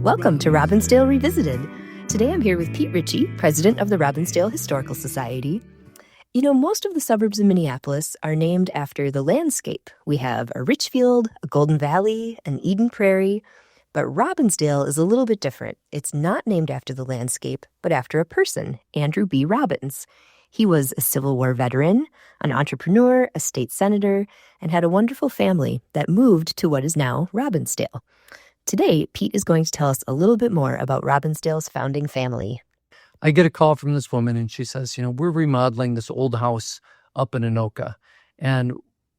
Welcome to Robbinsdale Revisited. Today I'm here with Pete Ritchie, president of the Robbinsdale Historical Society. You know, most of the suburbs in Minneapolis are named after the landscape. We have a Richfield, a Golden Valley, an Eden Prairie, but Robbinsdale is a little bit different. It's not named after the landscape, but after a person, Andrew B. Robbins. He was a Civil War veteran, an entrepreneur, a state senator, and had a wonderful family that moved to what is now Robbinsdale. Today, Pete is going to tell us a little bit more about Robbinsdale's founding family. I get a call from this woman and she says, we're remodeling this old house up in Anoka. And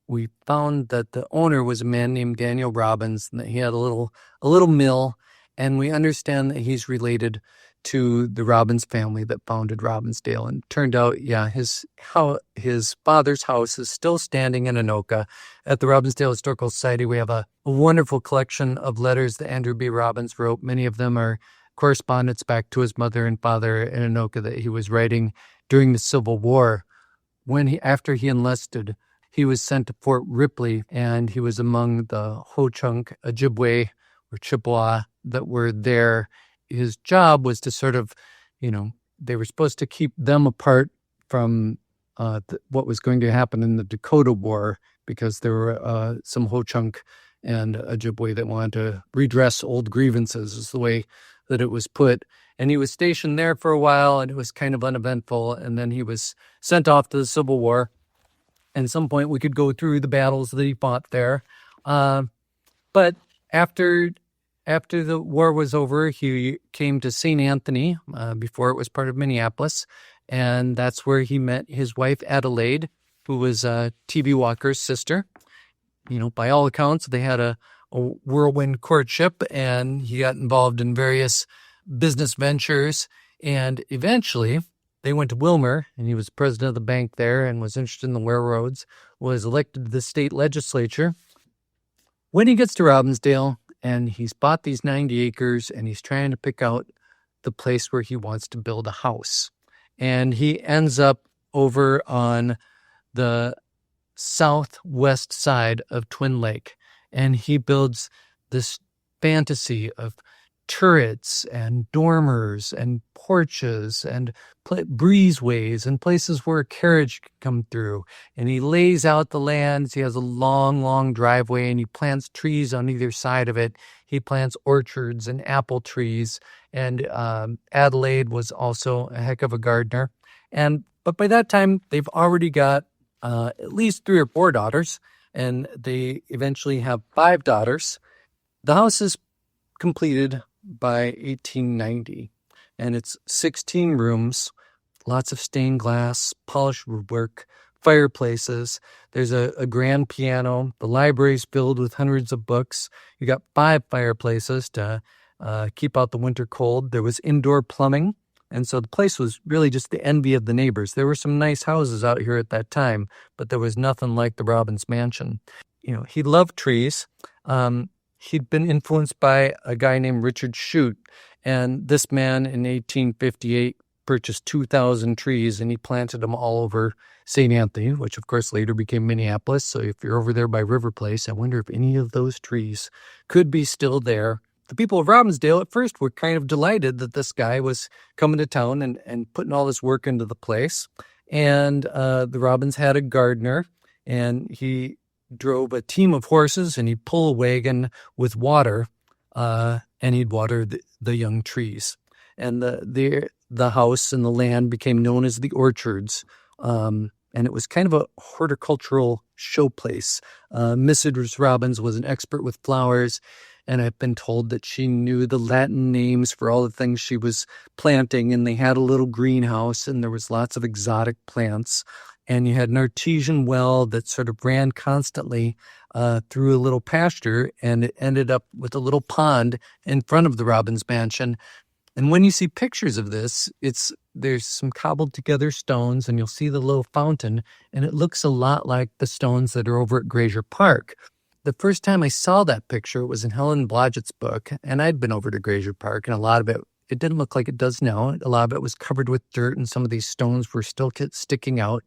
we found that the owner was a man named Daniel Robbins, and that he had a little mill. And we understand that he's related to the Robbins family that founded Robbinsdale. And it turned out, his father's house is still standing in Anoka. At the Robbinsdale Historical Society, we have a wonderful collection of letters that Andrew B. Robbins wrote. Many of them are correspondence back to his mother and father in Anoka that he was writing during the Civil War. After he enlisted, he was sent to Fort Ripley, and he was among the Ho-Chunk, Ojibwe, or Chippewa that were there. His job was to sort of, they were supposed to keep them apart from what was going to happen in the Dakota War, because there were some Ho-Chunk and Ojibwe that wanted to redress old grievances, is the way that it was put. And he was stationed there for a while, and it was kind of uneventful. And then he was sent off to the Civil War. And at some point, we could go through the battles that he fought there. But after the war was over, he came to St. Anthony before it was part of Minneapolis. And that's where he met his wife, Adelaide, who was T.B. Walker's sister. By all accounts, they had a whirlwind courtship, and he got involved in various business ventures. And eventually, they went to Wilmer, and he was president of the bank there and was interested in the railroads, was elected to the state legislature. When he gets to Robbinsdale, and he's bought these 90 acres, and he's trying to pick out the place where he wants to build a house. And he ends up over on the southwest side of Twin Lake. And he builds this fantasy of turrets and dormers and porches and breezeways and places where a carriage could come through. And he lays out the lands. He has a long, long driveway, and he plants trees on either side of it. He plants orchards and apple trees. And Adelaide was also a heck of a gardener. But by that time, they've already got at least 3 or 4 daughters, and they eventually have 5 daughters. The house is completed by 1890, and it's 16 rooms, lots of stained glass, polished woodwork, fireplaces. There's a grand piano. The library's filled with hundreds of books. You got 5 fireplaces to keep out the winter cold. There was indoor plumbing, and so the place was really just the envy of the neighbors. There were some nice houses out here at that time, but there was nothing like the Robbins mansion. He loved trees. He'd been influenced by a guy named Richard Shute, and this man in 1858 purchased 2,000 trees, and he planted them all over St. Anthony, which of course later became Minneapolis. So if you're over there by River Place, I wonder if any of those trees could be still there. The people of Robbinsdale at first were kind of delighted that this guy was coming to town and putting all this work into the place. And the Robbins had a gardener, and he drove a team of horses, and he'd pull a wagon with water, and he'd water the young trees. And the house and the land became known as the orchards, and it was kind of a horticultural showplace. Mrs. Robbins was an expert with flowers, and I've been told that she knew the Latin names for all the things she was planting, and they had a little greenhouse, and there was lots of exotic plants. And you had an artesian well that sort of ran constantly through a little pasture, and it ended up with a little pond in front of the Robbins mansion. And when you see pictures of this, there's some cobbled together stones, and you'll see the little fountain, and it looks a lot like the stones that are over at Grazier Park. The first time I saw that picture, it was in Helen Blodgett's book, and I'd been over to Grazier Park, and a lot of it didn't look like it does now. A lot of it was covered with dirt, and some of these stones were still sticking out.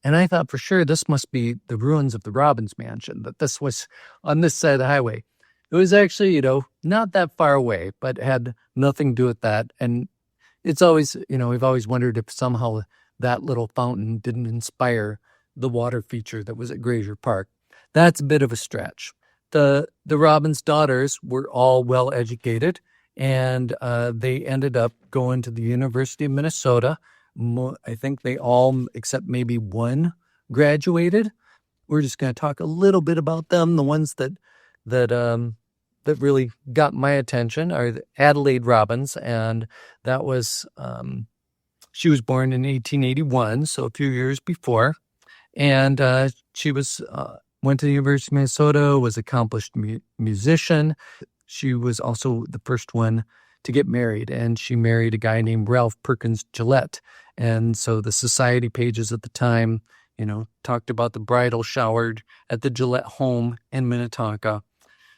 And I thought for sure this must be the ruins of the Robbins mansion, that this was on this side of the highway. It was actually, not that far away, but had nothing to do with that. And it's always, we've always wondered if somehow that little fountain didn't inspire the water feature that was at Grazier Park. That's a bit of a stretch. The Robbins daughters were all well educated, and they ended up going to the University of Minnesota. I think they all, except maybe one, graduated. We're just going to talk a little bit about them. The ones that really got my attention are Adelaide Robbins, and that was she was born in 1881, so a few years before, and she was went to the University of Minnesota, was an accomplished musician. She was also the first one to get married, and she married a guy named Ralph Perkins Gillette. And so the society pages at the time, talked about the bridal shower at the Gillette home in Minnetonka.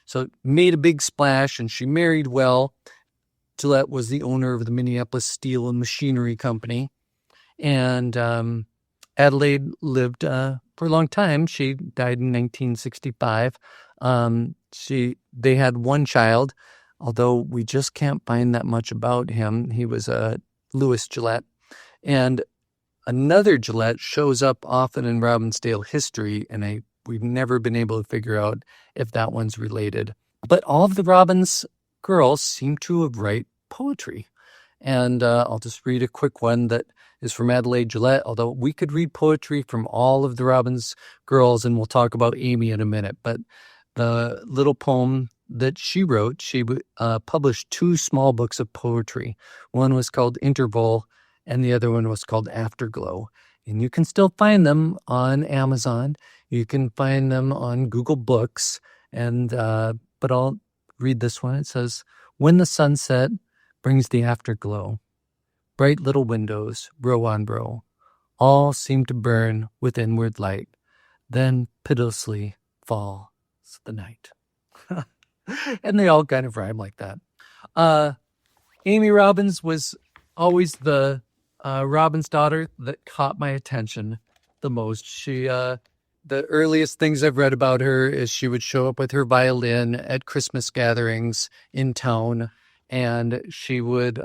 So it made a big splash, and she married well. Gillette was the owner of the Minneapolis Steel and Machinery Company. And Adelaide lived for a long time. She died in 1965. They had one child, although we just can't find that much about him. He was Louis Gillette. And another Gillette shows up often in Robbinsdale history, and we've never been able to figure out if that one's related. But all of the Robbins girls seem to write poetry. And I'll just read a quick one that is from Adelaide Gillette, although we could read poetry from all of the Robbins girls, and we'll talk about Amy in a minute. But the little poem that she wrote, she published 2 small books of poetry. One was called Interval, and the other one was called Afterglow. And you can still find them on Amazon. You can find them on Google Books. And but I'll read this one. It says, "When the sunset brings the afterglow, bright little windows, row on row, all seem to burn with inward light. Then pitilessly falls the night." And they all kind of rhyme like that. Amy Robbins was always the Robbins daughter that caught my attention the most. She, the earliest things I've read about her is she would show up with her violin at Christmas gatherings in town, and she would,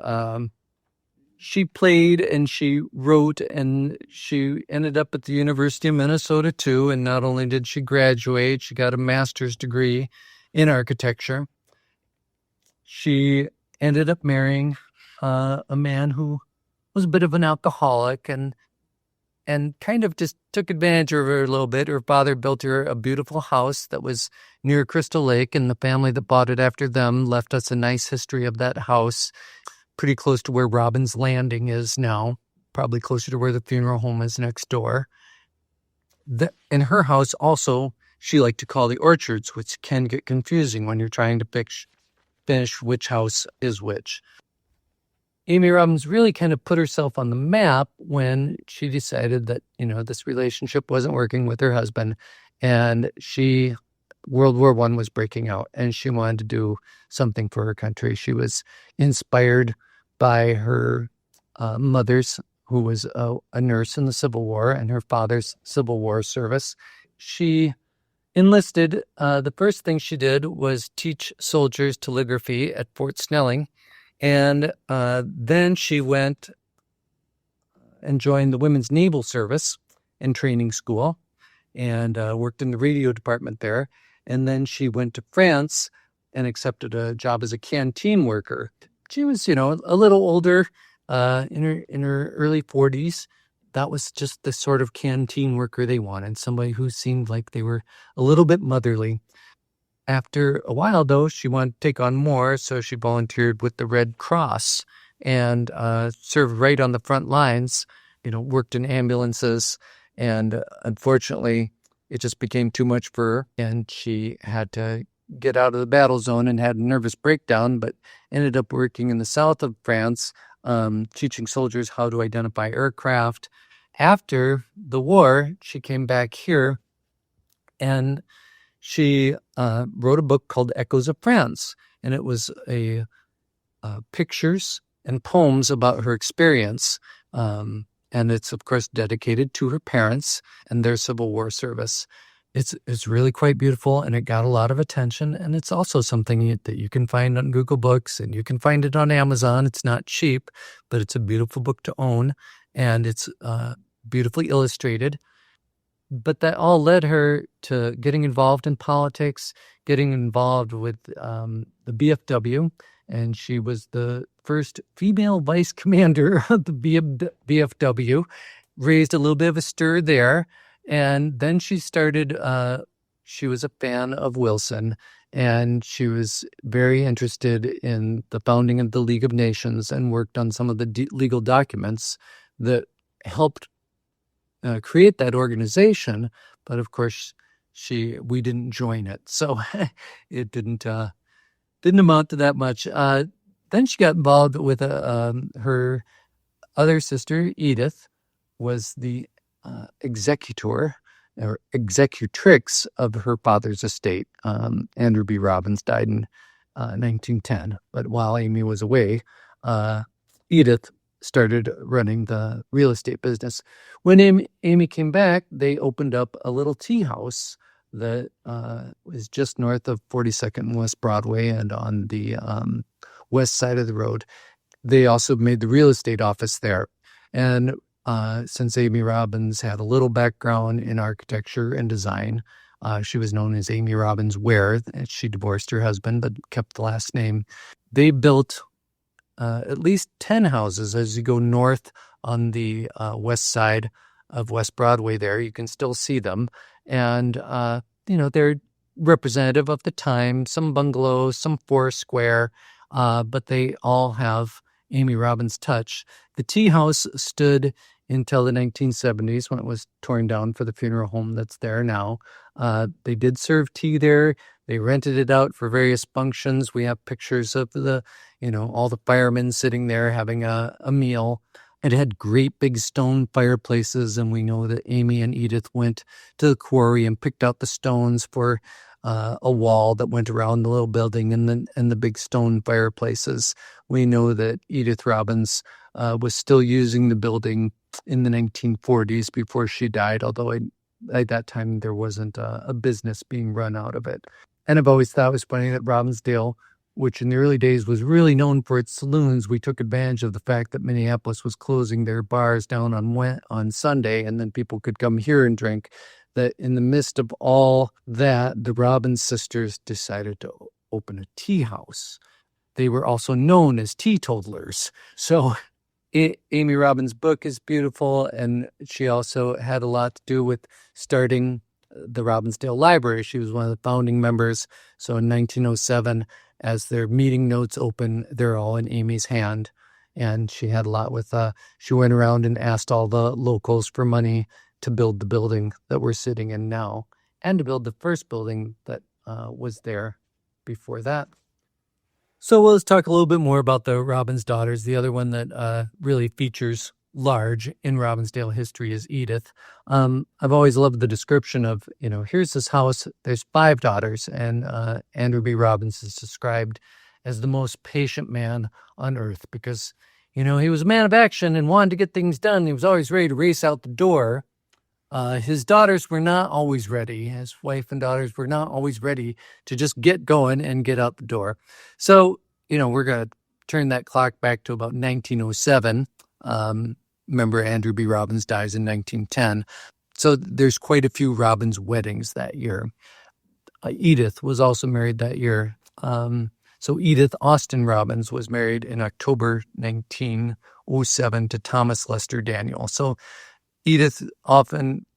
she played and she wrote, and she ended up at the University of Minnesota too. And not only did she graduate, she got a master's degree in architecture. She ended up marrying a man who was a bit of an alcoholic and kind of just took advantage of her a little bit. Her father built her a beautiful house that was near Crystal Lake, and the family that bought it after them left us a nice history of that house, pretty close to where Robbins Landing is now, probably closer to where the funeral home is next door. In her house also, she liked to call the orchards, which can get confusing when you're trying to finish which house is which. Amy Robbins really kind of put herself on the map when she decided that, this relationship wasn't working with her husband, and World War I was breaking out, and she wanted to do something for her country. She was inspired by her mother's, who was a nurse in the Civil War, and her father's Civil War service. She enlisted. The first thing she did was teach soldiers telegraphy at Fort Snelling. And then she went and joined the Women's Naval Service and Training School and worked in the radio department there. And then she went to France and accepted a job as a canteen worker. She was, a little older, in her early 40s. That was just the sort of canteen worker they wanted, somebody who seemed like they were a little bit motherly. After a while, though, she wanted to take on more, so she volunteered with the Red Cross and served right on the front lines, worked in ambulances, and unfortunately, it just became too much for her, and she had to get out of the battle zone and had a nervous breakdown, but ended up working in the south of France, teaching soldiers how to identify aircraft. After the war, she came back here, and she wrote a book called Echoes of France, and it was pictures and poems about her experience. And it's, of course, dedicated to her parents and their Civil War service. It's really quite beautiful, and it got a lot of attention, and it's also something that you can find on Google Books, and you can find it on Amazon. It's not cheap, but it's a beautiful book to own, and it's beautifully illustrated. But that all led her to getting involved in politics, getting involved with the BFW, and she was the first female vice commander of the BFW, raised a little bit of a stir there. And then she started, she was a fan of Wilson, and she was very interested in the founding of the League of Nations and worked on some of the legal documents that helped create that organization. But of course, we didn't join it. So it didn't amount to that much. Then she got involved with her other sister, Edith, was the executor or executrix of her father's estate. Andrew B. Robbins died in 1910, but while Amy was away, Edith started running the real estate business. When Amy came back, they opened up a little tea house that was just north of 42nd and West Broadway and on the west side of the road. They also made the real estate office there. And since Amy Robbins had a little background in architecture and design, she was known as Amy Robbins Ware. She divorced her husband, but kept the last name. They built at least 10 houses as you go north on the west side of West Broadway there. You can still see them. And, they're representative of the time, some bungalows, some four square, but they all have Amy Robbins' touch. The tea house stood until the 1970s when it was torn down for the funeral home that's there now. They did serve tea there. They rented it out for various functions. We have pictures of all the firemen sitting there having a meal. It had great big stone fireplaces, and we know that Amy and Edith went to the quarry and picked out the stones for a wall that went around the little building and the big stone fireplaces. We know that Edith Robbins was still using the building in the 1940s before she died, although at that time there wasn't a business being run out of it. And I've always thought it was funny that Robbinsdale, which in the early days was really known for its saloons, we took advantage of the fact that Minneapolis was closing their bars down on Sunday, and then people could come here and drink. That in the midst of all that, the Robbins sisters decided to open a tea house. They were also known as teetotalers. So Amy Robbins' book is beautiful, and she also had a lot to do with starting the Robbinsdale Library. She was one of the founding members. So in 1907, as their meeting notes open, they're all in Amy's hand. And she had a lot with, she went around and asked all the locals for money to build the building that we're sitting in now, and to build the first building that was there before that. So let's talk a little bit more about the Robbins daughters. The other one that really features large in Robbinsdale history is Edith. I've always loved the description of, here's this house, there's 5 daughters, and Andrew B. Robbins is described as the most patient man on earth because, he was a man of action and wanted to get things done. He was always ready to race out the door. His daughters were not always ready. His wife and daughters were not always ready to just get going and get out the door. So, we're going to turn that clock back to about 1907. Remember, Andrew B. Robbins dies in 1910. So there's quite a few Robbins weddings that year. Edith was also married that year. So Edith Austin Robbins was married in October 1907 to Thomas Lester Daniel. So Edith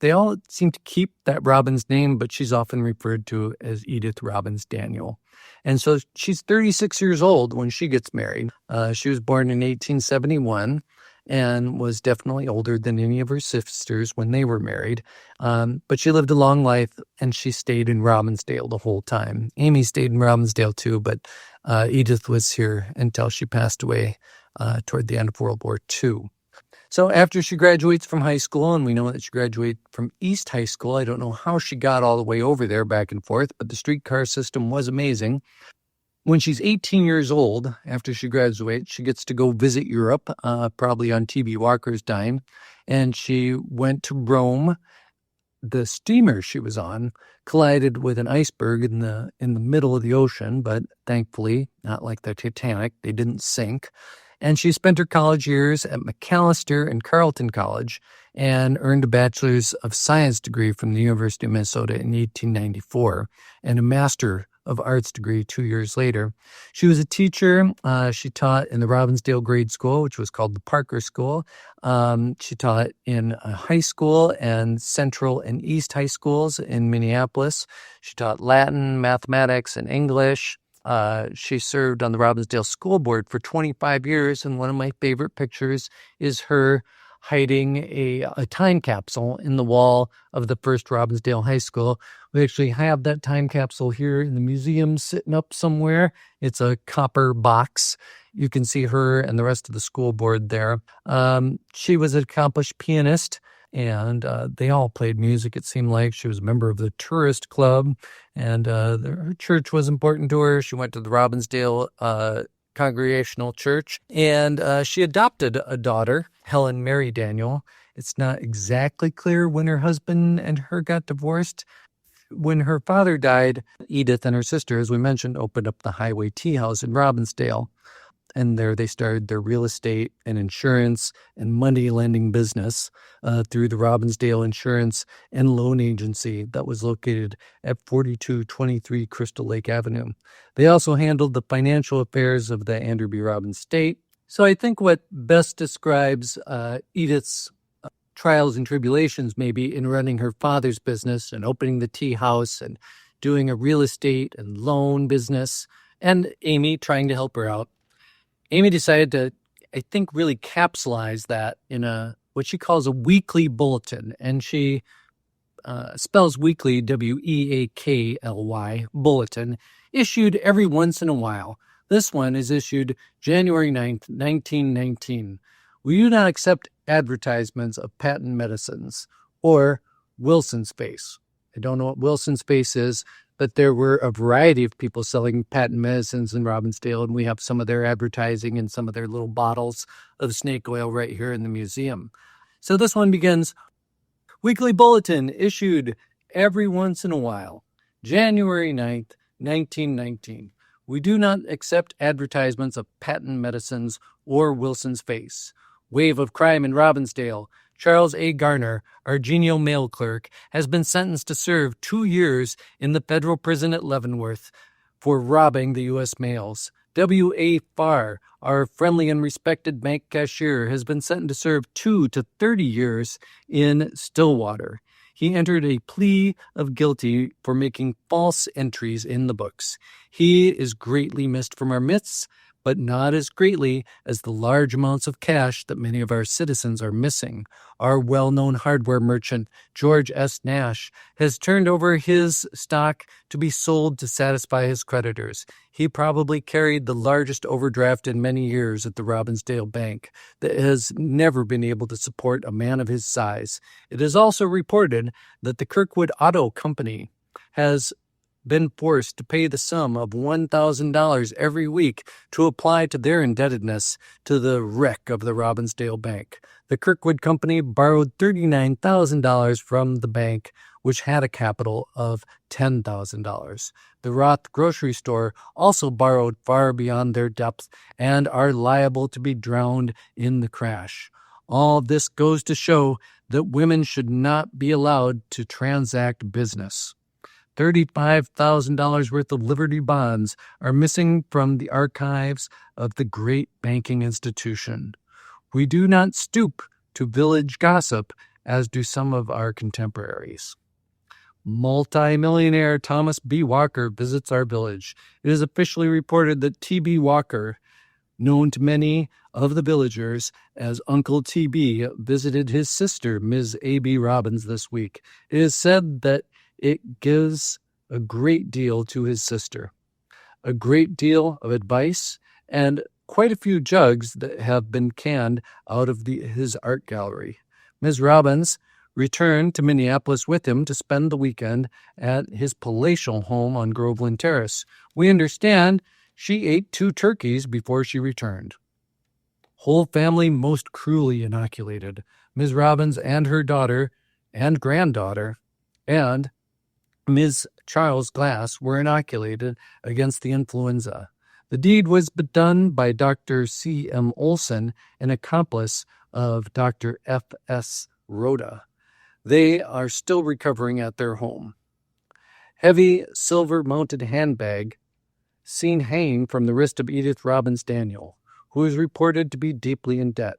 they all seem to keep that Robbins name, but she's often referred to as Edith Robbins Daniel. And so she's 36 years old when she gets married. She was born in 1871 and was definitely older than any of her sisters when they were married. But she lived a long life, and she stayed in Robbinsdale the whole time. Amy stayed in Robbinsdale too, but Edith was here until she passed away toward the end of World War II. So after she graduates from high school, and we know that she graduated from East High School, I don't know how she got all the way over there back and forth, but the streetcar system was amazing. When she's 18 years old, after she graduates, she gets to go visit Europe, probably on T.B. Walker's dime, and she went to Rome the steamer she was on collided with an iceberg in the middle of the ocean, but thankfully, not like the Titanic, they didn't sink. And she spent her college years at McAllister and Carleton College and earned a Bachelor's of Science degree from the University of Minnesota in 1894 and a Master of Arts degree 2 years later. She was a teacher. She taught in the Robbinsdale grade school, which was called the Parker School. She taught in a high school and Central and East high schools in Minneapolis. She taught Latin, mathematics, and English. She served on the Robbinsdale School Board for 25 years, and one of my favorite pictures is her hiding a time capsule in the wall of the first Robbinsdale High School. We actually have that time capsule here in the museum sitting up somewhere. It's a copper box. You can see her and the rest of the school board there. She was an accomplished pianist, and they all played music, it seemed like. She was a member of the Tourist Club, and her church was important to her. She went to the Robbinsdale Congregational Church, and she adopted a daughter, Helen Mary Daniel. It's not exactly clear when her husband and her got divorced. When her father died, Edith and her sister, as we mentioned, opened up the Highway Tea House in Robbinsdale. And there they started their real estate and insurance and money lending business through the Robbinsdale Insurance and Loan Agency that was located at 4223 Crystal Lake Avenue. They also handled the financial affairs of the Andrew B. Robbins estate. So I think what best describes Edith's trials and tribulations maybe in running her father's business and opening the tea house and doing a real estate and loan business, and Amy trying to help her out. Amy decided to, I think, really capsulize that in what she calls a weekly bulletin, and she spells weekly, W-E-A-K-L-Y, bulletin, issued every once in a while. This one is issued January 9th, 1919. We do not accept advertisements of patent medicines or Wilson's Face. I don't know what Wilson's Face is, but there were a variety of people selling patent medicines in Robbinsdale, and we have some of their advertising and some of their little bottles of snake oil right here in the museum. So this one begins, weekly bulletin issued every once in a while, January 9th, 1919. We do not accept advertisements of patent medicines or Wilson's Face. Wave of crime in Robbinsdale. Charles A. Garner, our genial mail clerk, has been sentenced to serve 2 years in the federal prison at Leavenworth for robbing the U.S. mails. W. A. Farr, our friendly and respected bank cashier, has been sentenced to serve 2 to 30 years in Stillwater. He entered a plea of guilty for making false entries in the books. He is greatly missed from our midst, but not as greatly as the large amounts of cash that many of our citizens are missing. Our well-known hardware merchant, George S. Nash, has turned over his stock to be sold to satisfy his creditors. He probably carried the largest overdraft in many years at the Robbinsdale Bank that has never been able to support a man of his size. It is also reported that the Kirkwood Auto Company has been forced to pay the sum of $1,000 every week to apply to their indebtedness to the wreck of the Robbinsdale Bank. The Kirkwood Company borrowed $39,000 from the bank, which had a capital of $10,000. The Roth grocery store also borrowed far beyond their depth and are liable to be drowned in the crash. All this goes to show that women should not be allowed to transact business. $35,000 worth of Liberty bonds are missing from the archives of the great banking institution. We do not stoop to village gossip, as do some of our contemporaries. Multi-millionaire Thomas B. Walker visits our village. It is officially reported that T.B. Walker, known to many of the villagers as Uncle T.B., visited his sister, Ms. A.B. Robbins, this week. It is said that it gives a great deal to his sister, a great deal of advice, and quite a few jugs that have been canned out of his art gallery. Ms. Robbins returned to Minneapolis with him to spend the weekend at his palatial home on Groveland Terrace. We understand she ate 2 turkeys before she returned. Whole family most cruelly inoculated. Ms. Robbins and her daughter and granddaughter and Ms. Charles Glass were inoculated against the influenza. The deed was done by Dr. C.M. Olson, an accomplice of Dr. F.S. Rhoda. They are still recovering at their home. Heavy silver-mounted handbag seen hanging from the wrist of Edith Robbinsdale, who is reported to be deeply in debt.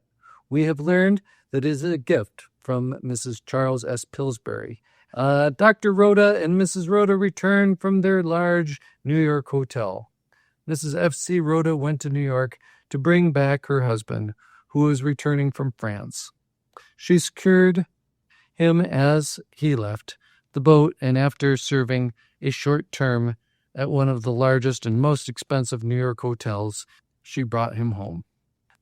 We have learned that it is a gift from Mrs. Charles S. Pillsbury. Dr. Rhoda and Mrs. Rhoda returned from their large New York hotel. Mrs. F.C. Rhoda went to New York to bring back her husband, who was returning from France. She secured him as he left the boat, and after serving a short term at one of the largest and most expensive New York hotels, she brought him home.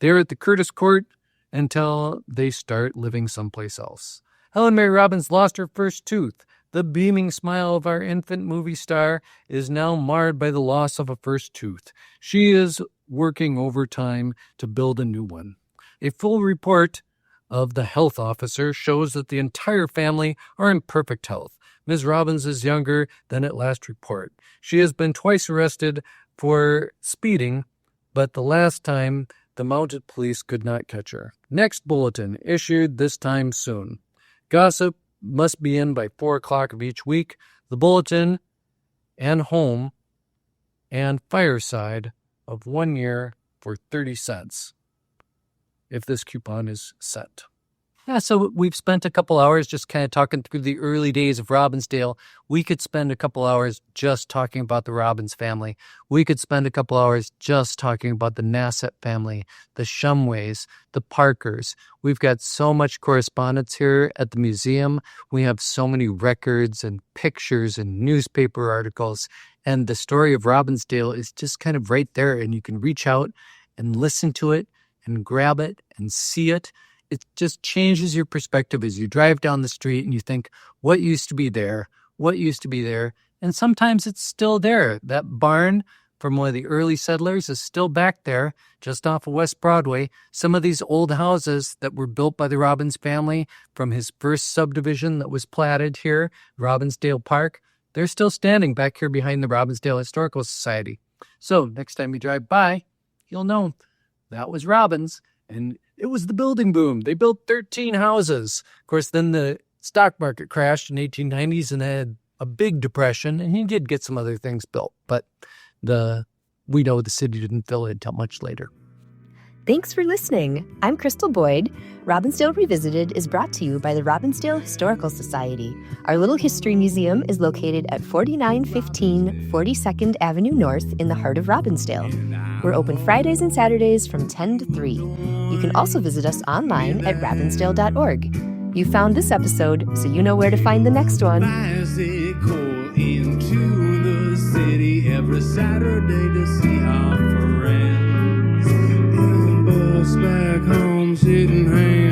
They're at the Curtis Court until they start living someplace else. Helen Mary Robbins lost her first tooth. The beaming smile of our infant movie star is now marred by the loss of a first tooth. She is working overtime to build a new one. A full report of the health officer shows that the entire family are in perfect health. Ms. Robbins is younger than at last report. She has been twice arrested for speeding, but the last time the mounted police could not catch her. Next bulletin, issued this time soon. Gossip must be in by 4 o'clock of each week. The bulletin and home and fireside of 1 year for 30 cents. If this coupon is sent. Yeah, so we've spent a couple hours just kind of talking through the early days of Robbinsdale. We could spend a couple hours just talking about the Robbins family. We could spend a couple hours just talking about the Nassett family, the Shumways, the Parkers. We've got so much correspondence here at the museum. We have so many records and pictures and newspaper articles. And the story of Robbinsdale is just kind of right there. And you can reach out and listen to it and grab it and see it. It just changes your perspective as you drive down the street and you think, what used to be there? What used to be there? And sometimes it's still there. That barn from one of the early settlers is still back there, just off of West Broadway. Some of these old houses that were built by the Robbins family from his first subdivision that was platted here, Robbinsdale Park, they're still standing back here behind the Robbinsdale Historical Society. So next time you drive by, you'll know that was Robbins. And it was the building boom. They built 13 houses. Of course, then the stock market crashed in the 1890s and had a big depression, and he did get some other things built. But we know the city didn't fill it until much later. Thanks for listening. I'm Crystal Boyd. Robbinsdale Revisited is brought to you by the Robbinsdale Historical Society. Our little history museum is located at 4915 42nd Avenue North in the heart of Robbinsdale. We're open Fridays and Saturdays from 10 to 3. You can also visit us online at robbinsdale.org. You found this episode, so you know where to find the next one. Bicycle into the city every Saturday to see our friends. In the bus back home, sitting hanging.